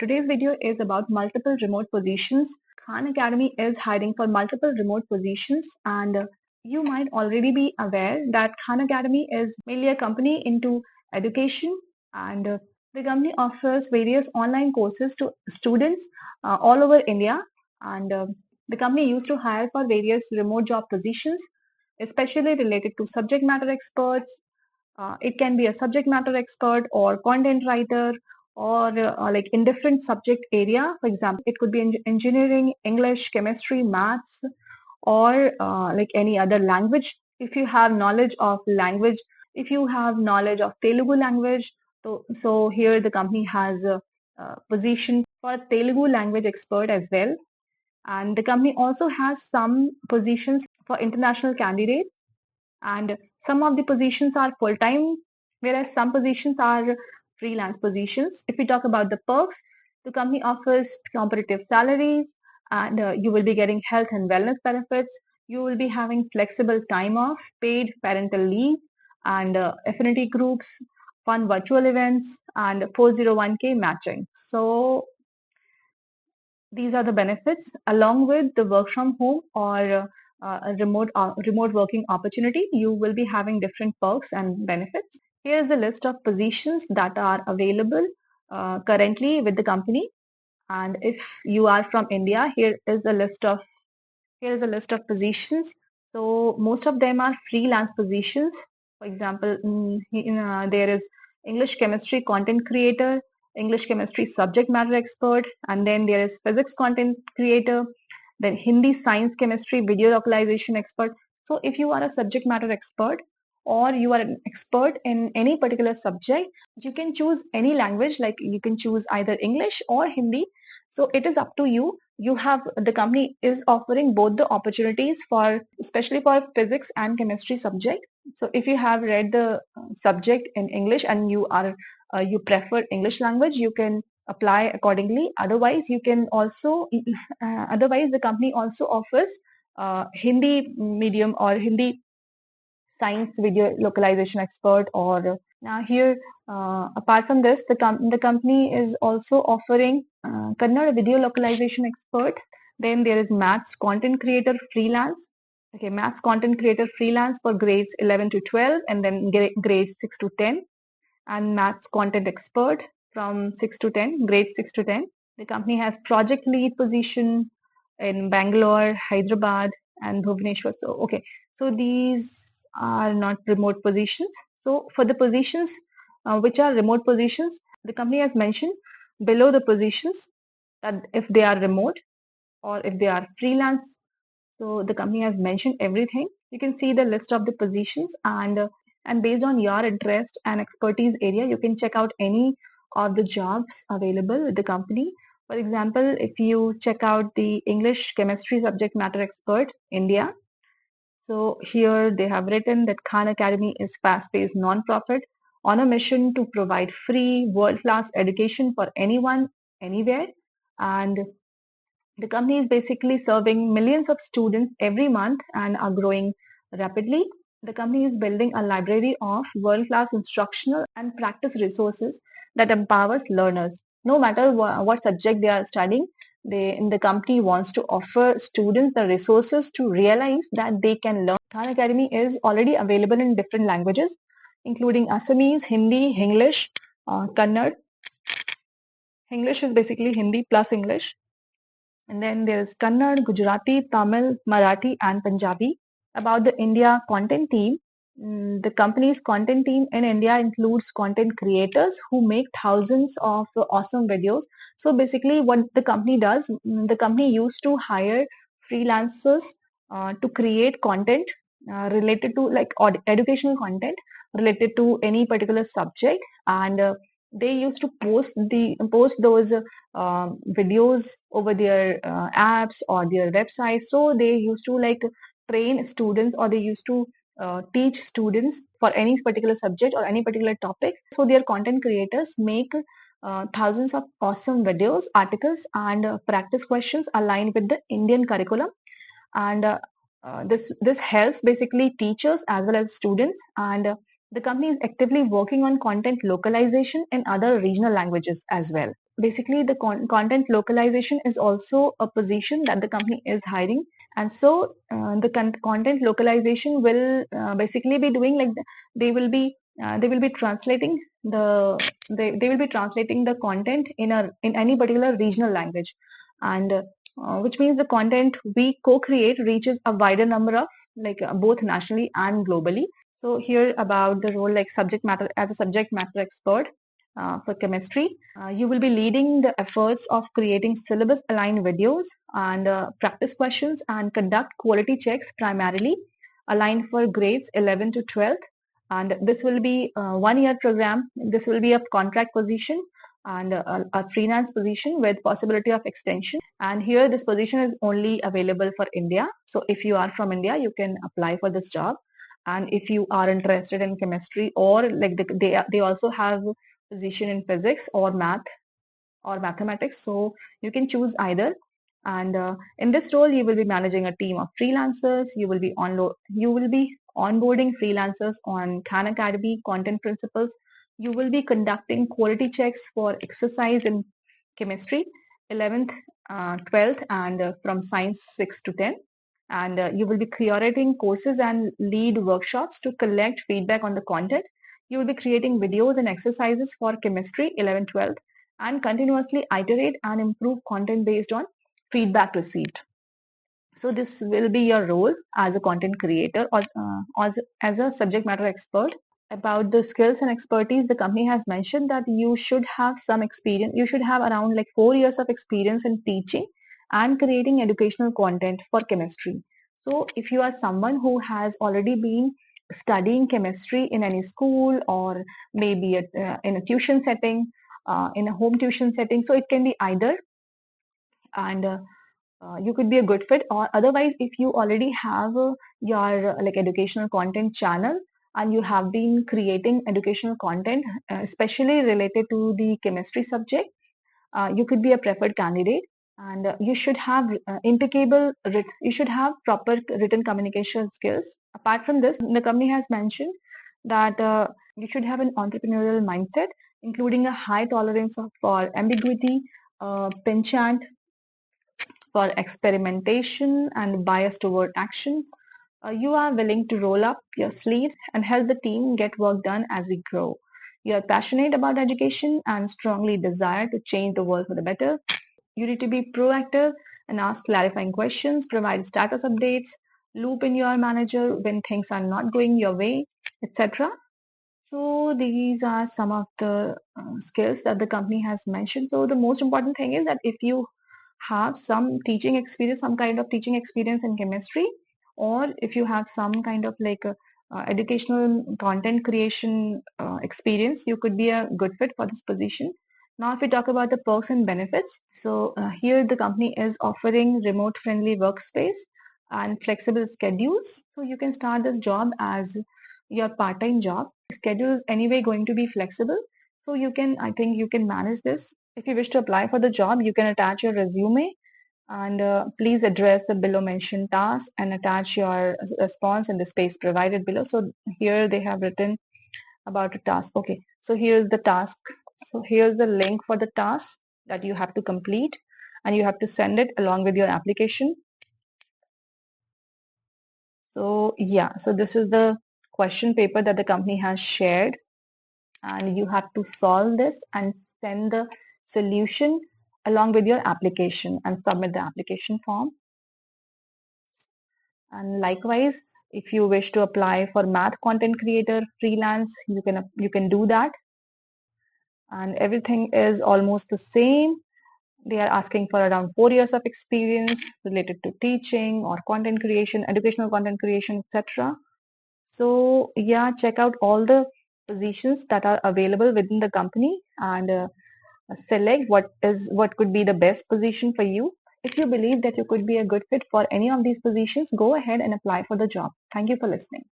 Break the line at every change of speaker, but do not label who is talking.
Today's video is about multiple remote positions. Khan Academy is hiring for multiple remote positions, and you might already be aware that Khan Academy is mainly a company into education, and the company offers various online courses to students all over India. And the company used to hire for various remote job positions, especially related to subject matter experts. It can be a subject matter expert or content writer or like in different subject area. For example, it could be engineering, English, chemistry, maths, or like any other language. If you have knowledge of language, if you have knowledge of Telugu language, so here the company has a position for Telugu language expert as well. And the company also has some positions for international candidates, and some of the positions are full time, whereas some positions are freelance positions. If we talk about the perks, the company offers competitive salaries, and you will be getting health and wellness benefits. You will be having flexible time off, paid parental leave, and affinity groups, fun virtual events, and 401k matching. So these are the benefits, along with the work from home or a remote working opportunity. You will be having different perks and benefits. Here is the list of positions that are available currently with the company. And if you are from India, here is a list of positions. So most of them are freelance positions. For example, there is English chemistry content creator, English chemistry subject matter expert, and then there is physics content creator, then Hindi science chemistry video localization expert. So if you are a subject matter expert or you are an expert in any particular subject, you can choose any language, like you can choose either English or Hindi. So it is up to you. The company is offering both the opportunities for, especially for physics and chemistry subject. So if you have read the subject in English and you prefer English language, you can apply accordingly. Otherwise, you can also otherwise the company also offers Hindi medium or Hindi science video localization expert. Or now here, apart from this, the company is also offering Kannada video localization expert. Then there is maths content creator freelance. Okay, maths content creator freelance for grades 11 to 12, and then grades 6 to 10, and maths content expert from 6 to 10, grade 6 to 10. The company has project lead position in Bangalore, Hyderabad, and Bhubaneswar. So, okay, so these are not remote positions. So, for the positions which are remote positions, the company has mentioned below the positions that if they are remote or if they are freelance. So, the company has mentioned everything. You can see the list of the positions, and based on your interest and expertise area, you can check out any of the jobs available with the company. For example, if you check out the English chemistry subject matter expert India, so here they have written that Khan Academy is fast-paced non-profit on a mission to provide free world-class education for anyone, anywhere. And the company is basically serving millions of students every month and are growing rapidly. The company is building a library of world-class instructional and practice resources that empowers learners. No matter what subject they are studying, the company wants to offer students the resources to realize that they can learn. Khan Academy is already available in different languages, including Assamese, Hindi, English, Kannada. English is basically Hindi plus English, and then there's Kannada, Gujarati, Tamil, Marathi, and Punjabi. About the India content team, the company's content team in India includes content creators who make thousands of awesome videos. So basically, what the company does, the company used to hire freelancers to create content related to like educational content related to any particular subject, and they used to post those videos over their apps or their websites. So they used to like train students, or they used to teach students for any particular subject or any particular topic. So their content creators make thousands of awesome videos, articles, and practice questions aligned with the Indian curriculum. And this helps basically teachers as well as students. And the company is actively working on content localization in other regional languages as well. basically the content localization is also a position that the company is hiring. And so the content localization will basically be doing like they will be translating they will be translating the content in any particular regional language, and which means the content we co-create reaches a wider number of both nationally and globally. So here about the role like subject matter as a subject matter expert for chemistry. You will be leading the efforts of creating syllabus aligned videos and practice questions and conduct quality checks primarily aligned for grades 11 to 12. And this will be a 1 year program. This will be a contract position and a freelance position with possibility of extension. And here this position is only available for India. So if you are from India, you can apply for this job. And if you are interested in chemistry or like they also have position in physics or math or mathematics, so you can choose either. And in this role you will be managing a team of freelancers. You will be onboarding freelancers on Khan Academy content principles. You will be conducting quality checks for exercise in chemistry 11th, 12th, and from science 6 to 10. And you will be curating courses and lead workshops to collect feedback on the content. You will be creating videos and exercises for chemistry 11, 12, and continuously iterate and improve content based on feedback received. So this will be your role as a content creator or as a subject matter expert. About the skills and expertise, the company has mentioned that you should have some experience. You should have around like 4 years of experience in teaching and creating educational content for chemistry. So if you are someone who has already been studying chemistry in any school or maybe in a tuition setting, in a home tuition setting, so it can be either. And you could be a good fit. Or otherwise, if you already have your like educational content channel and you have been creating educational content especially related to the chemistry subject, you could be a preferred candidate. And you should have you should have proper written communication skills. Apart from this, the company has mentioned that you should have an entrepreneurial mindset, including a high tolerance for ambiguity, penchant for experimentation, and bias toward action. You are willing to roll up your sleeves and help the team get work done as we grow. You are passionate about education and strongly desire to change the world for the better. You need to be proactive and ask clarifying questions, provide status updates, loop in your manager when things are not going your way, etc. So these are some of the skills that the company has mentioned. So the most important thing is that if you have some teaching experience, some kind of teaching experience in chemistry, or if you have some kind of educational content creation experience, you could be a good fit for this position. Now, if we talk about the perks and benefits, so here the company is offering remote friendly workspace and flexible schedules. So you can start this job as your part-time job. Schedule is anyway going to be flexible, so you can, I think you can manage this. If you wish to apply for the job, you can attach your resume and please address the below mentioned task and attach your response in the space provided below. So here they have written about a task. Okay, so here's the task. So here's the link for the task that you have to complete, and you have to send it along with your application. So yeah, so this is the question paper that the company has shared, and you have to solve this and send the solution along with your application and submit the application form. And likewise, if you wish to apply for math content creator freelance, you can do that. And everything is almost the same. They are asking for around 4 years of experience related to teaching or content creation, educational content creation, etc. So yeah, check out all the positions that are available within the company and select what could be the best position for you. If you believe that you could be a good fit for any of these positions, go ahead and apply for the job. Thank you for listening.